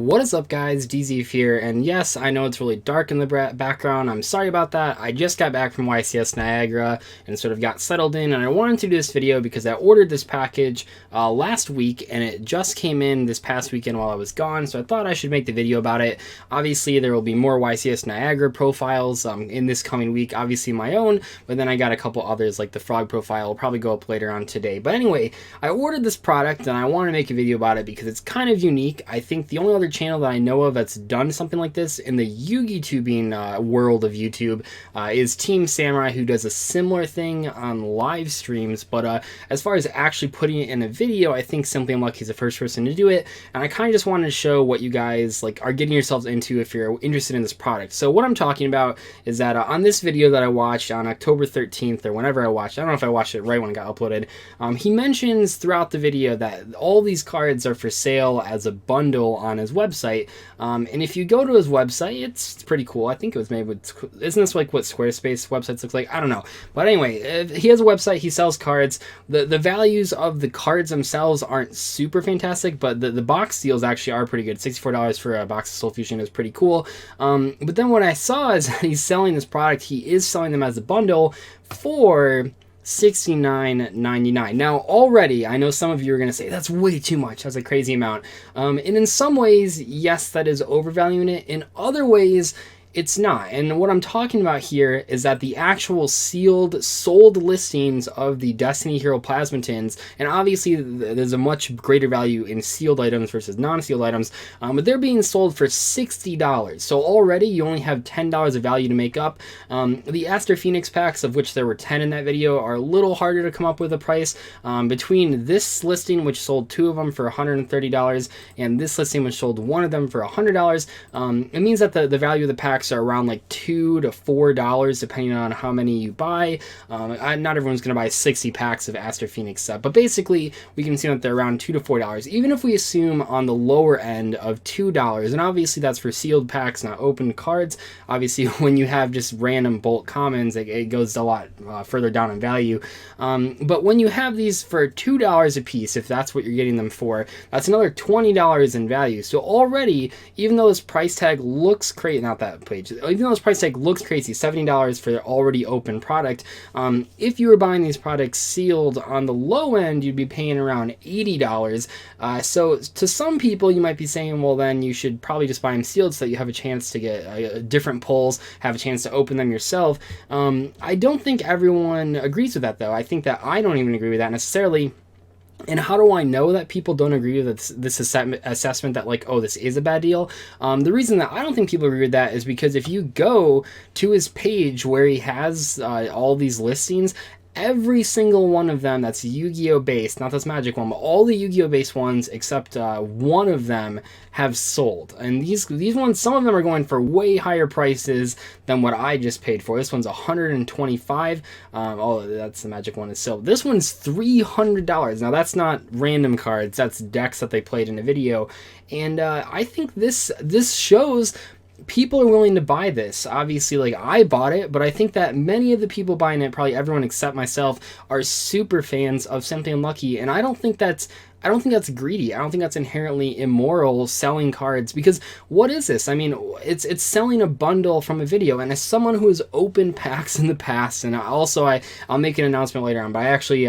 What is up, guys? Dzeeff here, and yes, I know it's really dark in the background. I'm sorry about that. I just got back from YCS Niagara and sort of got settled in, and I wanted to do this video because I ordered this package last week, and it just came in this past weekend while I was gone, so I thought I should make the video about it. Obviously, there will be more YCS Niagara profiles in this coming week, obviously my own, but then I got a couple others, like the frog profile will probably go up later on today. But anyway, I ordered this product, and I want to make a video about it because it's kind of unique. I think the only other channel that I know of that's done something like this in the Yugi-tubing world of YouTube is Team Samurai, who does a similar thing on live streams, but as far as actually putting it in a video, I think Simply Unlucky is the first person to do it, and I kind of just wanted to show what you guys are getting yourselves into if you're interested in this product. So what I'm talking about is that on this video that I watched on October 13th, or whenever I watched it, I don't know if I watched it right when it got uploaded, he mentions throughout the video that all these cards are for sale as a bundle on his website, and if you go to his website, it's pretty cool. I think it was made with, isn't this like what Squarespace websites look like? I don't know, but anyway, he has a website, he sells cards. The values of the cards themselves aren't super fantastic, but the box deals actually are pretty good. $64 for a box of Soul Fusion is pretty cool. But then what I saw is that he's selling this product, he is selling them as a bundle for $69.99. Now already I know some of you are going to say that's way too much, that's a crazy amount, and in some ways yes, that is overvaluing it. In other ways it's not. And what I'm talking about here is that the actual sealed, sold listings of the Destiny Hero Plasma Tins, and obviously there's a much greater value in sealed items versus non-sealed items, but they're being sold for $60. So already you only have $10 of value to make up. The Aster Phoenix packs, of which there were 10 in that video, are a little harder to come up with a price. Between this listing, which sold 2 of them for $130, and this listing, which sold 1 of them for $100, it means that the value of the pack are around like $2 to $4 depending on how many you buy. Not everyone's gonna buy 60 packs of Aster Phoenix set, but basically we can see that they're around $2 to $4, even if we assume on the lower end of $2, and obviously that's for sealed packs, not open cards. Obviously when you have just random bulk commons, it goes a lot further down in value, but when you have these for $2 a piece, if that's what you're getting them for, that's another $20 in value. So already, even though this price tag looks crazy, not that page, even though this price tag looks crazy, $70 for the already open product, if you were buying these products sealed on the low end, you'd be paying around $80. So to some people you might be saying, well then you should probably just buy them sealed so that you have a chance to get different pulls, have a chance to open them yourself. I don't think everyone agrees with that though. I think that I don't even agree with that necessarily. And how do I know that people don't agree with this assessment that like, oh, this is a bad deal? The reason that I don't think people agree with that is because if you go to his page where he has all these listings, every single one of them that's Yu-Gi-Oh based, not this Magic one, but all the Yu-Gi-Oh based ones except one of them have sold. And these ones, some of them are going for way higher prices than what I just paid for. This one's $125. Oh, that's the Magic one is sold. This one's $300. Now that's not random cards, that's decks that they played in a video. And I think this shows people are willing to buy this. Obviously, like, I bought it, but I think that many of the people buying it, probably everyone except myself, are super fans of Simply Unlucky, and I don't think that's greedy. I don't think that's inherently immoral, selling cards, because what is this? I mean, it's selling a bundle from a video, and as someone who has opened packs in the past, and also I'll make an announcement later on, but I actually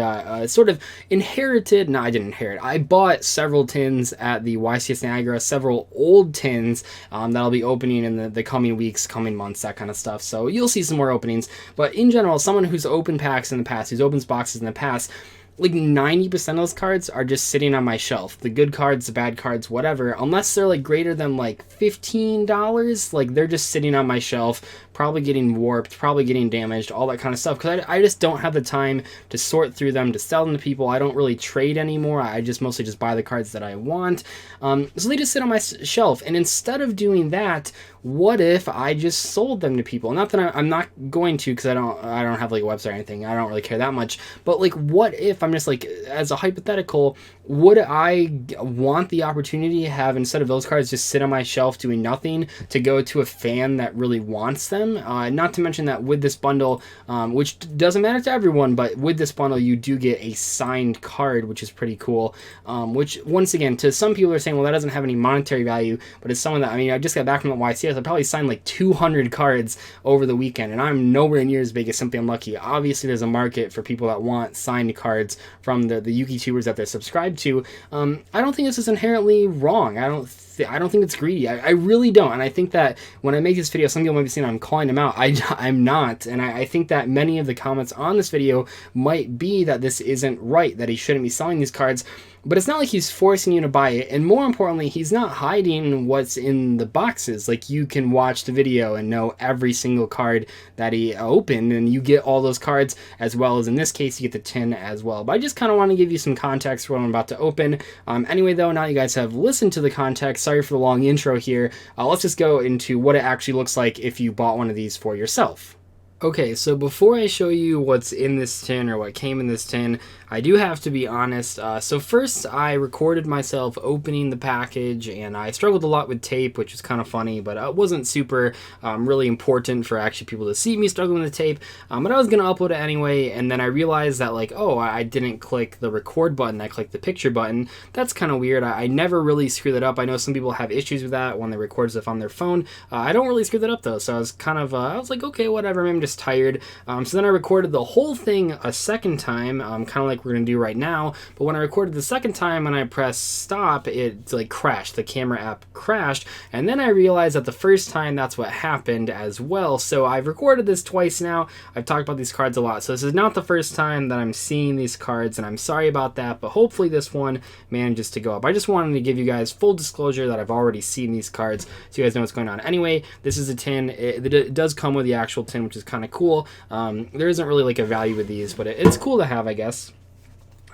sort of inherited, no, I didn't inherit, I bought several tins at the YCS Niagara, several old tins that I'll be opening in the coming weeks, coming months, that kind of stuff, so you'll see some more openings. But in general, someone who's opened packs in the past, who's opens boxes in the past, like 90% of those cards are just sitting on my shelf. The good cards, the bad cards, whatever, unless they're like greater than like $15, like they're just sitting on my shelf, probably getting warped, probably getting damaged, all that kind of stuff, because I just don't have the time to sort through them, to sell them to people. I don't really trade anymore. I just mostly just buy the cards that I want. So they just sit on my shelf, and instead of doing that, what if I just sold them to people? Not that I'm not going to, because I don't have like a website or anything. I don't really care that much. But like, what if if I'm just like, as a hypothetical, would I want the opportunity to have, instead of those cards just sit on my shelf doing nothing, to go to a fan that really wants them? Not to mention that with this bundle, which doesn't matter to everyone, but with this bundle you do get a signed card, which is pretty cool. Which, once again, to some people are saying, well, that doesn't have any monetary value, but as someone that, I mean, I just got back from the YCS, I probably signed like 200 cards over the weekend, and I'm nowhere near as big as Simply Unlucky. Obviously there's a market for people that want signed cards from the YouTubers that they're subscribed to. I don't think this is inherently wrong. I don't think it's greedy. I really don't. And I think that when I make this video, some people might be saying I'm calling him out. I'm not. And I think that many of the comments on this video might be that this isn't right, that he shouldn't be selling these cards. But it's not like he's forcing you to buy it, and more importantly, he's not hiding what's in the boxes. Like, you can watch the video and know every single card that he opened, and you get all those cards, as well as in this case, you get the tin as well. But I just kind of want to give you some context for what I'm about to open. Anyway, though, now you guys have listened to the context, sorry for the long intro here, let's just go into what it actually looks like if you bought one of these for yourself. Okay, so before I show you what's in this tin, or what came in this tin, I do have to be honest. So first, I recorded myself opening the package, and I struggled a lot with tape, which was kind of funny, but it wasn't super really important for actually people to see me struggling with tape. But I was going to upload it anyway, and then I realized that, like, oh, I didn't click the record button, I clicked the picture button. That's kind of weird. I never really screw that up. I know some people have issues with that when they record stuff on their phone. I don't really screw that up, though, so I was kind of, I was like, okay, whatever, maybe I'm just tired. So then I recorded the whole thing a second time, kind of like we're gonna do right now. But when I recorded the second time and I pressed stop, it like crashed. The camera app crashed, and then I realized that the first time that's what happened as well. So I've recorded this twice now. I've talked about these cards a lot, so this is not the first time that I'm seeing these cards, and I'm sorry about that, but hopefully this one manages to go up. I just wanted to give you guys full disclosure that I've already seen these cards, so you guys know what's going on. Anyway, this is a tin. It does come with the actual tin, which is kind of cool. There isn't really like a value with these, but it's cool to have, I guess.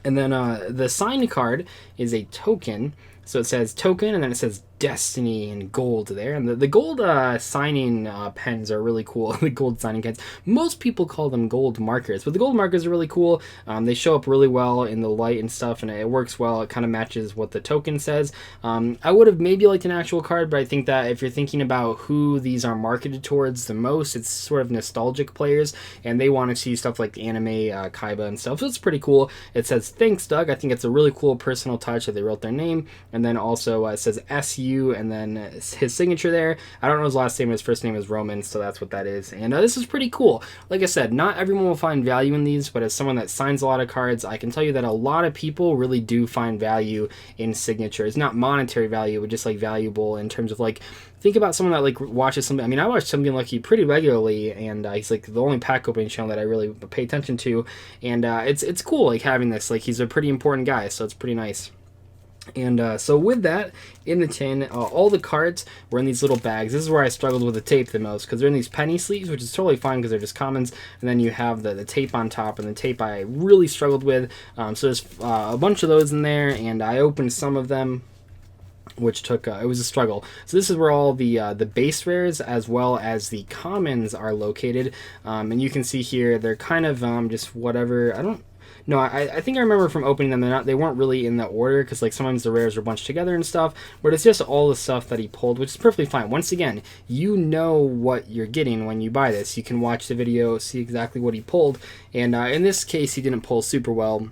And then the signed card is a token. So it says token, and then it says Destiny in gold there. And the gold signing pens are really cool. The gold signing pens. Most people call them gold markers, but the gold markers are really cool. They show up really well in the light and stuff, and it works well. It kind of matches what the token says. I would have maybe liked an actual card, but I think that if you're thinking about who these are marketed towards the most, it's sort of nostalgic players, and they want to see stuff like anime, Kaiba and stuff. So it's pretty cool. It says, "Thanks, Doug." I think it's a really cool personal touch that they wrote their name, and then also it says SU, and then his signature there. I don't know his last name, his first name is Roman, so that's what that is. And this is pretty cool. Like I said, not everyone will find value in these, but as someone that signs a lot of cards, I can tell you that a lot of people really do find value in signatures. Not monetary value, but just like valuable in terms of, like, think about someone that like watches something. I mean, I watch Something Lucky pretty regularly, and he's like the only pack opening channel that I really pay attention to. And it's cool, like, having this. Like, he's a pretty important guy, so it's pretty nice. And so with that, in the tin, all the cards were in these little bags. This is where I struggled with the tape the most, because they're in these penny sleeves, which is totally fine because they're just commons. And then you have the tape on top, and the tape I really struggled with. So there's a bunch of those in there, and I opened some of them, which took, it was a struggle. So this is where all the base rares as well as the commons are located. And you can see here, they're kind of just whatever. I think I remember from opening them, they weren't really in that order, because like sometimes the rares are bunched together and stuff, but it's just all the stuff that he pulled, which is perfectly fine. Once again, you know what you're getting when you buy this. You can watch the video, see exactly what he pulled, and in this case he didn't pull super well,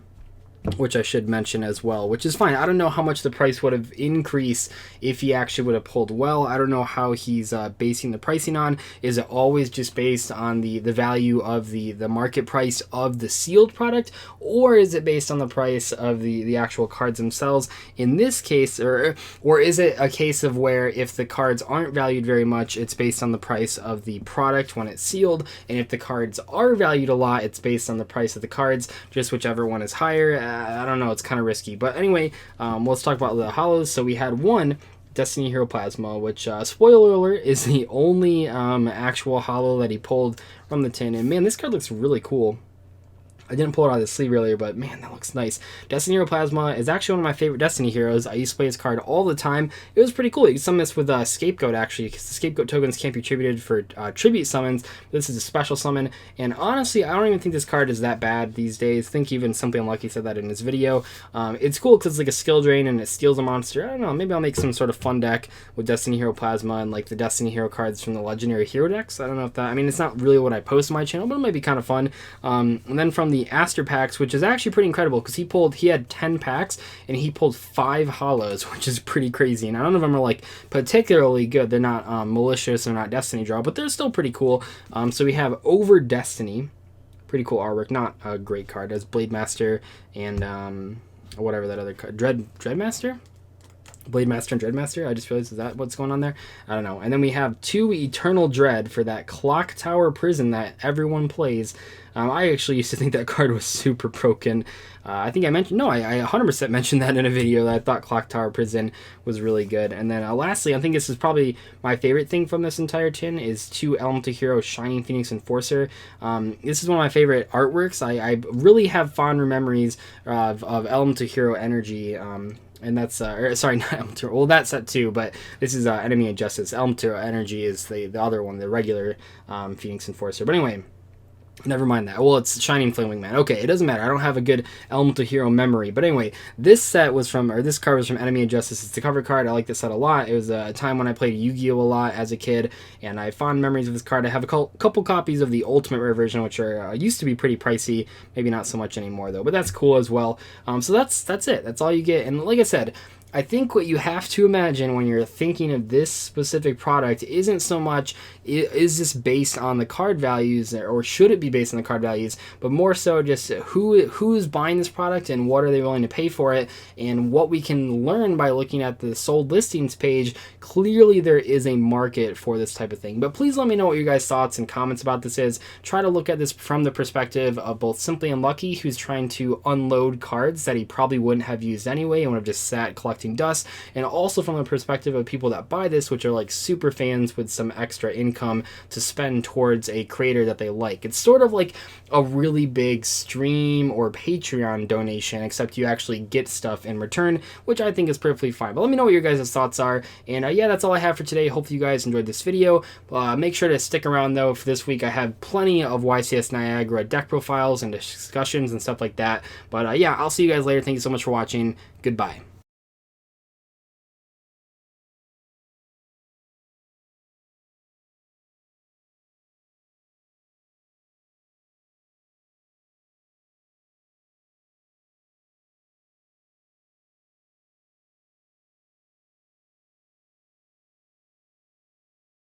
which I should mention as well, which is fine. I don't know how much the price would have increased if he actually would have pulled well. I don't know how he's basing the pricing on. Is it always just based on the value of the market price of the sealed product, or is it based on the price of the actual cards themselves in this case, or is it a case of where if the cards aren't valued very much, it's based on the price of the product when it's sealed, and if the cards are valued a lot, it's based on the price of the cards, just whichever one is higher. I don't know, it's kind of risky. But anyway, let's talk about the holos. So we had one Destiny Hero Plasma, which, spoiler alert, is the only actual holo that he pulled from the tin. And man, this card looks really cool. I didn't pull it out of the sleeve earlier, but man, that looks nice. Destiny Hero Plasma is actually one of my favorite Destiny heroes. I used to play this card all the time. It was pretty cool. You can summon this with Scapegoat, actually, because the Scapegoat tokens can't be tributed for tribute summons. This is a special summon, and honestly, I don't even think this card is that bad these days. I think even Simply Unlucky said that in his video. It's cool because it's like a skill drain and it steals a monster. I don't know, maybe I'll make some sort of fun deck with Destiny Hero Plasma and like the Destiny Hero cards from the Legendary Hero decks. I don't know if that, I mean, it's not really what I post on my channel, but it might be kind of fun. And then from the Aster packs, which is actually pretty incredible because he had 10 packs and he pulled 5 hollows, which is pretty crazy. And none of them are like particularly good. They're not malicious, they're not Destiny draw, but they're still pretty cool. So we have Over Destiny, pretty cool artwork, not a great card, as Blade Master and whatever that other card, Dreadmaster? Blade Master and Dreadmaster. I just realized, is that what's going on there? I don't know. And then we have 2 Eternal Dread for that Clock Tower Prison that everyone plays. I actually used to think that card was super broken. I think I mentioned, no, I 100% mentioned that in a video that I thought Clock Tower Prison was really good. And then lastly, I think this is probably my favorite thing from this entire tin is 2 Elemental Hero Shining Phoenix Enforcer. This is one of my favorite artworks. I really have fond memories of Elemental Hero Energy. And that's, sorry, not Elemental, well, that's set too, but this is Enemy of Justice. Elemental Energy is the other one, the regular Phoenix Enforcer. But anyway, never mind that. Well, it's Shining Flame Wingman. Okay, it doesn't matter. I don't have a good Elemental Hero memory. But anyway, this card was from Enemy of Justice. It's the cover card. I like this set a lot. It was a time when I played Yu-Gi-Oh! A lot as a kid, and I have fond memories of this card. I have a couple copies of the Ultimate Rare version, which are used to be pretty pricey. Maybe not so much anymore, though. But that's cool as well. So that's it. That's all you get. And like I said, I think what you have to imagine when you're thinking of this specific product isn't so much, is this based on the card values, or should it be based on the card values, but more so just who's buying this product and what are they willing to pay for it, and what we can learn by looking at the sold listings page. Clearly there is a market for this type of thing, but please let me know what your guys' thoughts and comments about this is. Try to look at this from the perspective of both Simply Unlucky, who's trying to unload cards that he probably wouldn't have used anyway and would have just sat collecting dust, and also from the perspective of people that buy this, which are like super fans with some extra income to spend towards a creator that they like. It's sort of like a really big stream or Patreon donation, except you actually get stuff in return, which I think is perfectly fine. But let me know what your guys' thoughts are, and yeah, that's all I have for today. Hopefully you guys enjoyed this video. Make sure to stick around though for this week. I have plenty of YCS Niagara deck profiles and discussions and stuff like that. But yeah, I'll see you guys later. Thank you so much for watching. Goodbye.